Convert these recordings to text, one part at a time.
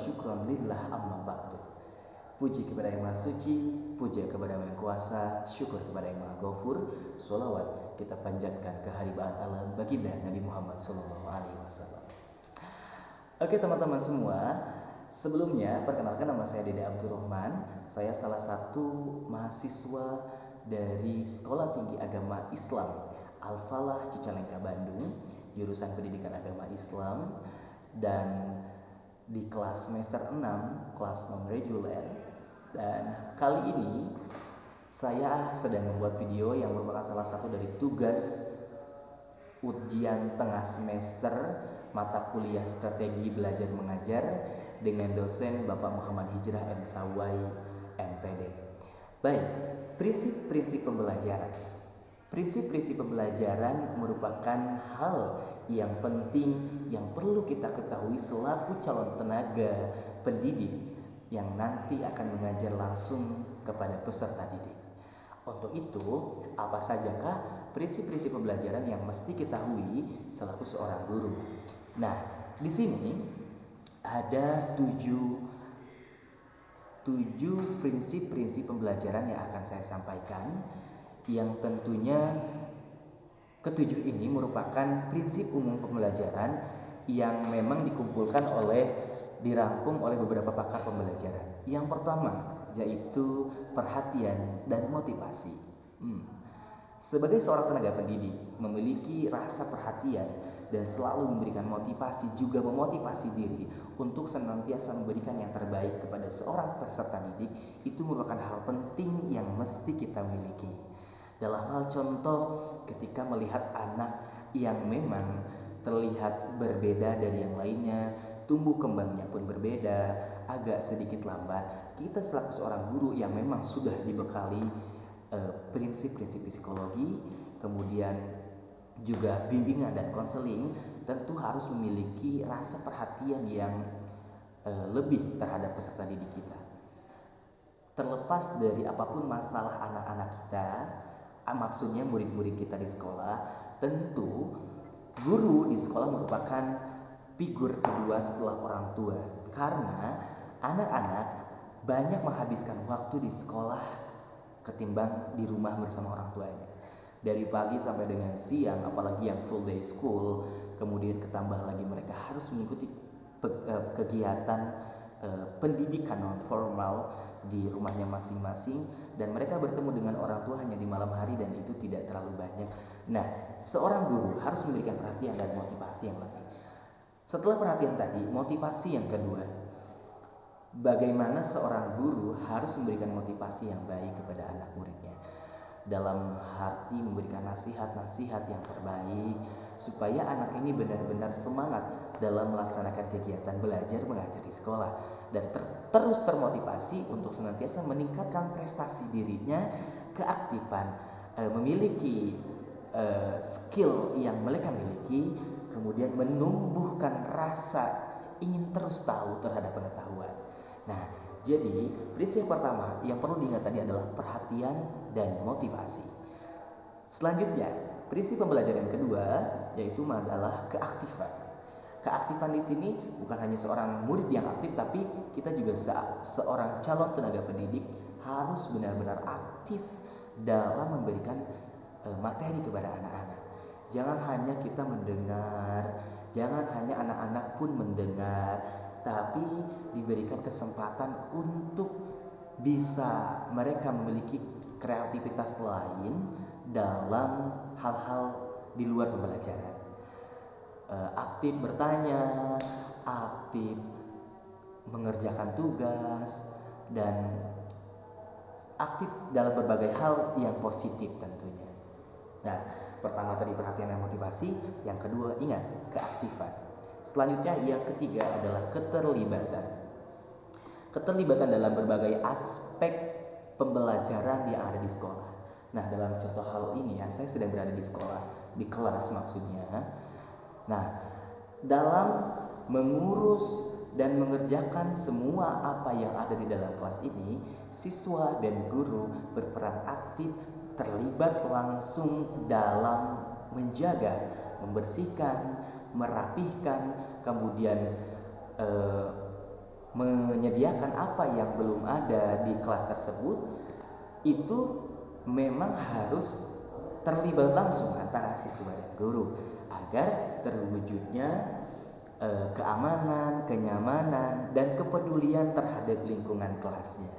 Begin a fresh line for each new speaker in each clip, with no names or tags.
syukron lillah amma ba'du. Puji kepada Yang Maha Suci, puja kepada Yang Maha Kuasa, syukur kepada Yang Maha Ghafur. Sholawat kita panjatkan ke haribaan alam baginda Nabi Muhammad SAW. Oke teman-teman semua, sebelumnya perkenalkan nama saya Dede Abdurrahman. Saya salah satu mahasiswa dari Sekolah Tinggi Agama Islam Al-Falah Cicalengka Bandung, jurusan Pendidikan Agama Islam, dan di kelas semester 6, kelas non-reguler. Dan kali ini saya sedang membuat video yang merupakan salah satu dari tugas ujian tengah semester mata kuliah Strategi Belajar Mengajar dengan dosen Bapak Muhammad Hijrah M. Sawai, MPD. Baik, prinsip-prinsip pembelajaran. Prinsip-prinsip pembelajaran merupakan hal yang penting yang perlu kita ketahui selaku calon tenaga pendidik yang nanti akan mengajar langsung kepada peserta didik. Untuk itu, apa sajakah prinsip-prinsip pembelajaran yang mesti ketahui selaku seorang guru? Nah, di sini ada tujuh prinsip-prinsip pembelajaran yang akan saya sampaikan, yang tentunya ketujuh ini merupakan prinsip umum pembelajaran yang memang dirangkum oleh beberapa pakar pembelajaran. Yang pertama yaitu perhatian dan motivasi. Sebagai seorang tenaga pendidik, memiliki rasa perhatian dan selalu memberikan motivasi, juga memotivasi diri untuk senantiasa memberikan yang terbaik kepada seorang peserta didik, itu merupakan hal penting yang mesti kita miliki. Dalam hal contoh, ketika melihat anak yang memang terlihat berbeda dari yang lainnya, tumbuh kembangnya pun berbeda, agak sedikit lambat, kita selaku seorang guru yang memang sudah dibekali prinsip-prinsip psikologi, kemudian juga bimbingan dan konseling, tentu harus memiliki rasa perhatian yang lebih terhadap peserta didik kita. Terlepas dari apapun masalah anak-anak kita, maksudnya murid-murid kita di sekolah, tentu guru di sekolah merupakan figur kedua setelah orang tua, karena anak-anak banyak menghabiskan waktu di sekolah ketimbang di rumah bersama orang tuanya. Dari pagi sampai dengan siang, apalagi yang full day school, kemudian ketambah lagi mereka harus mengikuti kegiatan pendidikan non formal di rumahnya masing-masing, dan mereka bertemu dengan orang tua hanya di malam hari, dan itu tidak terlalu banyak. Nah, seorang guru harus memberikan perhatian dan motivasi yang lebih. Setelah perhatian tadi, motivasi yang kedua, bagaimana seorang guru harus memberikan motivasi yang baik kepada anak muridnya, dalam arti memberikan nasihat-nasihat yang terbaik supaya anak ini benar-benar semangat dalam melaksanakan kegiatan belajar mengajar di sekolah, dan terus termotivasi untuk senantiasa meningkatkan prestasi dirinya, keaktifan, memiliki skill yang mereka miliki, kemudian menumbuhkan rasa ingin terus tahu terhadap pengetahuan. Nah, jadi prinsip pertama yang perlu diingat tadi adalah perhatian dan motivasi. Selanjutnya, prinsip pembelajaran kedua yaitu adalah keaktifan. Keaktifan di sini bukan hanya seorang murid yang aktif, tapi kita juga seorang calon tenaga pendidik harus benar-benar aktif dalam memberikan materi kepada anak-anak. Jangan hanya kita mendengar, jangan hanya anak-anak pun mendengar, tapi diberikan kesempatan untuk bisa mereka memiliki kreativitas lain dalam hal-hal di luar pembelajaran. Aktif bertanya, aktif mengerjakan tugas, dan aktif dalam berbagai hal yang positif tentunya. Nah, pertama tadi perhatian dan motivasi, yang kedua ingat keaktifan. Selanjutnya yang ketiga adalah keterlibatan. Keterlibatan dalam berbagai aspek pembelajaran yang ada di sekolah. Nah, dalam contoh hal ini ya, saya sedang berada di sekolah, di kelas maksudnya. Nah, dalam mengurus dan mengerjakan semua apa yang ada di dalam kelas ini, siswa dan guru berperan aktif, terlibat langsung dalam menjaga, membersihkan, merapihkan, kemudian menyediakan apa yang belum ada di kelas tersebut, itu memang harus terlibat langsung antara siswa dan guru agar terwujudnya keamanan, kenyamanan, dan kepedulian terhadap lingkungan kelasnya.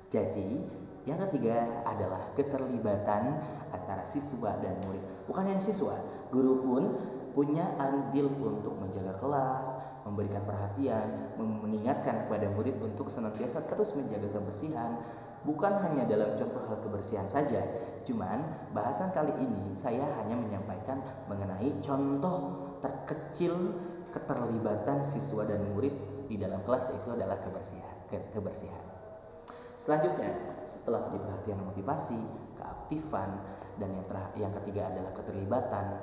Jadi yang ketiga adalah keterlibatan antara siswa dan murid. Bukan hanya siswa, guru pun punya andil untuk menjaga kelas, memberikan perhatian, mengingatkan kepada murid untuk senantiasa terus menjaga kebersihan. Bukan hanya dalam contoh hal kebersihan saja, cuman bahasan kali ini saya hanya menyampaikan mengenai contoh terkecil keterlibatan siswa dan murid di dalam kelas, itu adalah kebersihan. Selanjutnya, setelah tadi perhatian, motivasi, keaktifan, dan yang ketiga adalah keterlibatan,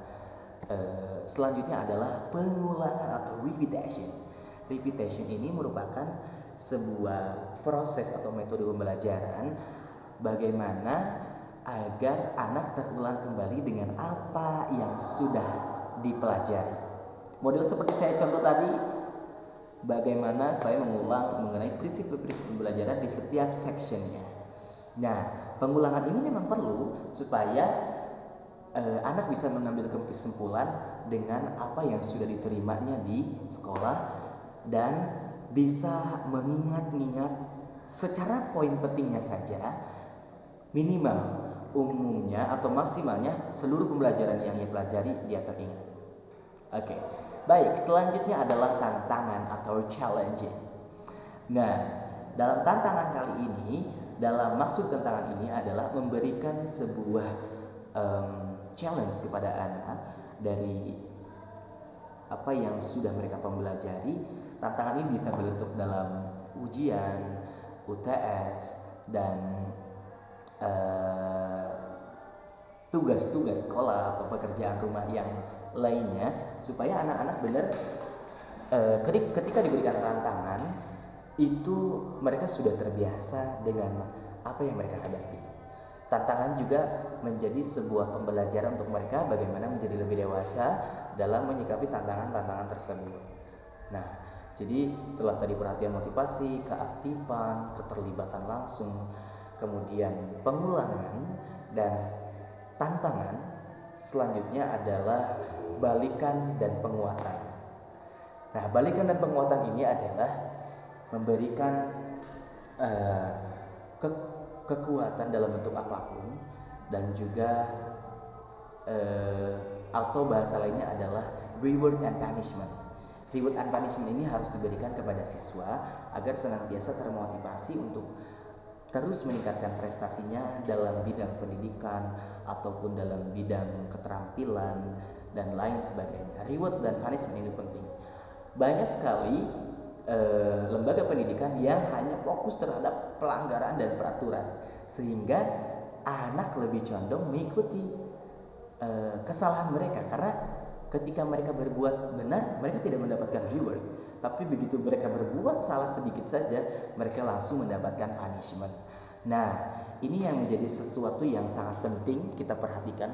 selanjutnya adalah pengulangan atau repetition. Repetition ini merupakan sebuah proses atau metode pembelajaran bagaimana agar anak terulang kembali dengan apa yang sudah dipelajari. Model seperti saya contoh tadi, bagaimana saya mengulang mengenai prinsip-prinsip pembelajaran di setiap sectionnya. Nah, pengulangan ini memang perlu supaya anak bisa mengambil kesimpulan dengan apa yang sudah diterimanya di sekolah dan bisa mengingat-ingat secara poin pentingnya saja, minimal, umumnya atau maksimalnya seluruh pembelajaran yang ia pelajari dia teringat. Oke. Baik, selanjutnya adalah tantangan atau challenging. Nah, dalam tantangan kali ini, dalam maksud tantangan ini adalah memberikan sebuah challenge kepada anak dari apa yang sudah mereka pelajari. Tantangan ini bisa berbentuk dalam ujian, UTS, dan tugas-tugas sekolah atau pekerjaan rumah yang lainnya, supaya anak-anak benar ketika diberikan tantangan itu mereka sudah terbiasa dengan apa yang mereka hadapi. Tantangan juga menjadi sebuah pembelajaran untuk mereka bagaimana menjadi lebih dewasa dalam menyikapi tantangan-tantangan tersebut. Nah, jadi setelah tadi perhatian, motivasi, keaktifan, keterlibatan langsung, kemudian pengulangan dan tantangan, selanjutnya adalah balikan dan penguatan. Nah, balikan dan penguatan ini adalah memberikan kekuatan dalam bentuk apapun, dan juga atau bahasa lainnya adalah reward and punishment. Reward and punishment ini harus diberikan kepada siswa agar senantiasa termotivasi untuk terus meningkatkan prestasinya dalam bidang pendidikan ataupun dalam bidang keterampilan dan lain sebagainya. Reward dan punishment ini penting. Banyak sekali lembaga pendidikan yang hanya fokus terhadap pelanggaran dan peraturan, sehingga anak lebih condong mengikuti kesalahan mereka, karena ketika mereka berbuat benar mereka tidak mendapatkan reward, tapi begitu mereka berbuat salah sedikit saja mereka langsung mendapatkan punishment. Nah, ini yang menjadi sesuatu yang sangat penting kita perhatikan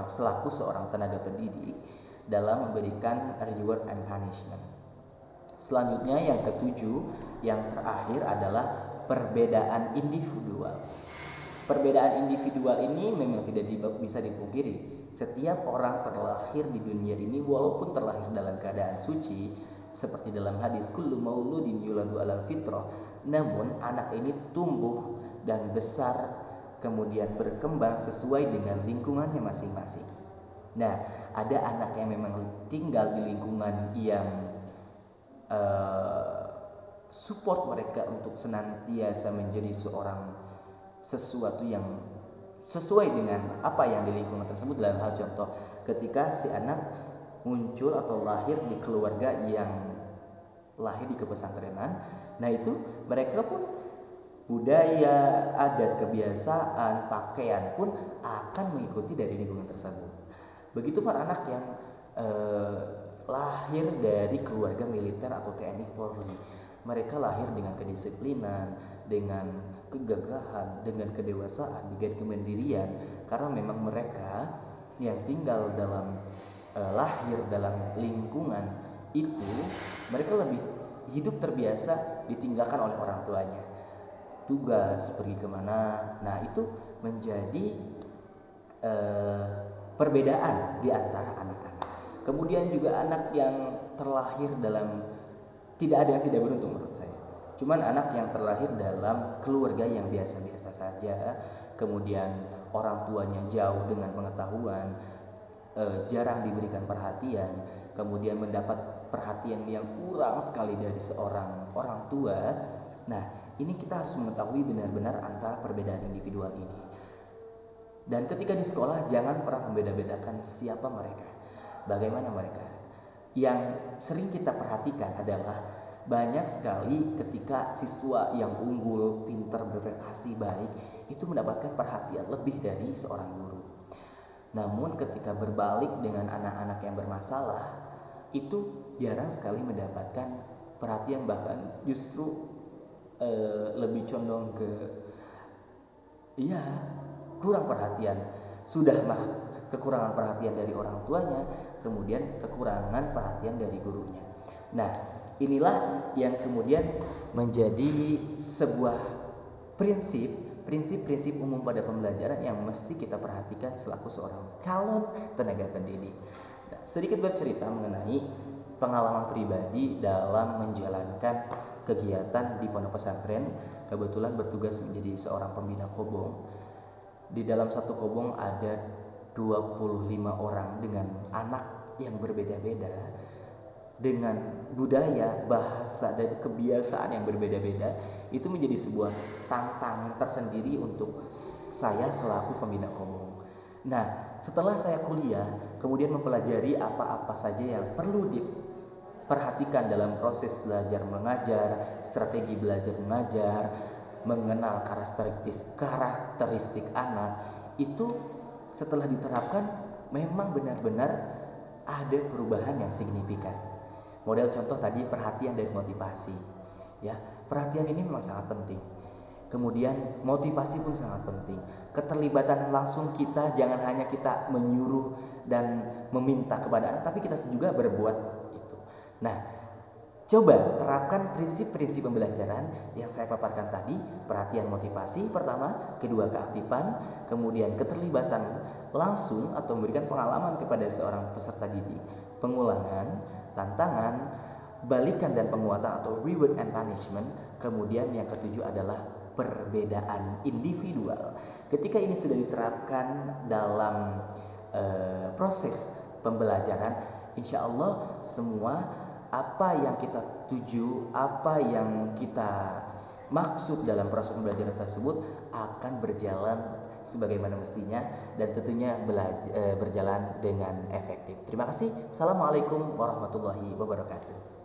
selaku seorang tenaga pendidik dalam memberikan reward and punishment. Selanjutnya yang ketujuh, yang terakhir adalah perbedaan individual. Perbedaan individual ini memang tidak bisa dipungkiri. Setiap orang terlahir di dunia ini walaupun terlahir dalam keadaan suci, seperti dalam hadis kullu mauludin yuladu alal fitrah, namun anak ini tumbuh dan besar kemudian berkembang sesuai dengan lingkungannya masing-masing. Nah, ada anak yang memang tinggal di lingkungan yang support mereka untuk senantiasa menjadi sesuatu yang sesuai dengan apa yang di lingkungan tersebut. Dalam hal contoh, ketika si anak muncul atau lahir di keluarga yang lahir di kepesantrenan, nah itu mereka pun budaya, adat, kebiasaan, pakaian pun akan mengikuti dari lingkungan tersebut. Begitu para anak yang lahir dari keluarga militer atau TNI Polri, mereka lahir dengan kedisiplinan, dengan kegagahan, dengan kedewasaan, dengan kemandirian, karena memang mereka yang tinggal lahir dalam lingkungan itu, mereka lebih hidup terbiasa ditinggalkan oleh orang tuanya, tugas, pergi kemana. Nah itu menjadi perbedaan di antara anak-anak. Kemudian juga anak yang terlahir dalam, tidak ada yang tidak beruntung menurut saya, cuman anak yang terlahir dalam keluarga yang biasa-biasa saja, kemudian orang tuanya jauh dengan pengetahuan, jarang diberikan perhatian, kemudian mendapat perhatian yang kurang sekali dari seorang orang tua. Nah ini kita harus mengetahui benar-benar antara perbedaan individual ini. Dan ketika di sekolah jangan pernah membeda-bedakan siapa mereka, bagaimana mereka. Yang sering kita perhatikan adalah banyak sekali ketika siswa yang unggul, pintar, berprestasi baik itu mendapatkan perhatian lebih dari seorang guru. Namun ketika berbalik dengan anak-anak yang bermasalah, itu jarang sekali mendapatkan perhatian, bahkan justru lebih condong ke kurang perhatian. Sudah mah kekurangan perhatian dari orang tuanya, kemudian kekurangan perhatian dari gurunya. Nah inilah yang kemudian menjadi sebuah prinsip umum pada pembelajaran yang mesti kita perhatikan selaku seorang calon tenaga pendidik. Nah, sedikit bercerita mengenai pengalaman pribadi dalam menjalankan kegiatan di pondok pesantren. Kebetulan bertugas menjadi seorang pembina kobong. Di dalam satu kobong ada 25 orang dengan anak yang berbeda-beda, dengan budaya, bahasa, dan kebiasaan yang berbeda-beda. Itu menjadi sebuah tantangan tersendiri untuk saya selaku pembina kobong. Nah setelah saya kuliah kemudian mempelajari apa-apa saja yang perlu diperhatikan dalam proses belajar mengajar, strategi belajar mengajar, mengenal karakteristik anak, itu setelah diterapkan memang benar-benar ada perubahan yang signifikan. Model contoh tadi perhatian dan motivasi. Ya, perhatian ini memang sangat penting. Kemudian motivasi pun sangat penting. Keterlibatan langsung kita, jangan hanya kita menyuruh dan meminta kepada anak, tapi kita juga berbuat itu. Nah, coba terapkan prinsip-prinsip pembelajaran yang saya paparkan tadi. Perhatian, motivasi pertama, kedua keaktifan, kemudian keterlibatan langsung atau memberikan pengalaman kepada seorang peserta didik, pengulangan, tantangan, balikan dan penguatan atau reward and punishment. Kemudian yang ketujuh adalah perbedaan individual. Ketika ini sudah diterapkan dalam proses pembelajaran, insya Allah semua apa yang kita tuju, apa yang kita maksud dalam proses pembelajaran tersebut akan berjalan sebagaimana mestinya dan tentunya berjalan dengan efektif. Terima kasih. Assalamualaikum warahmatullahi wabarakatuh.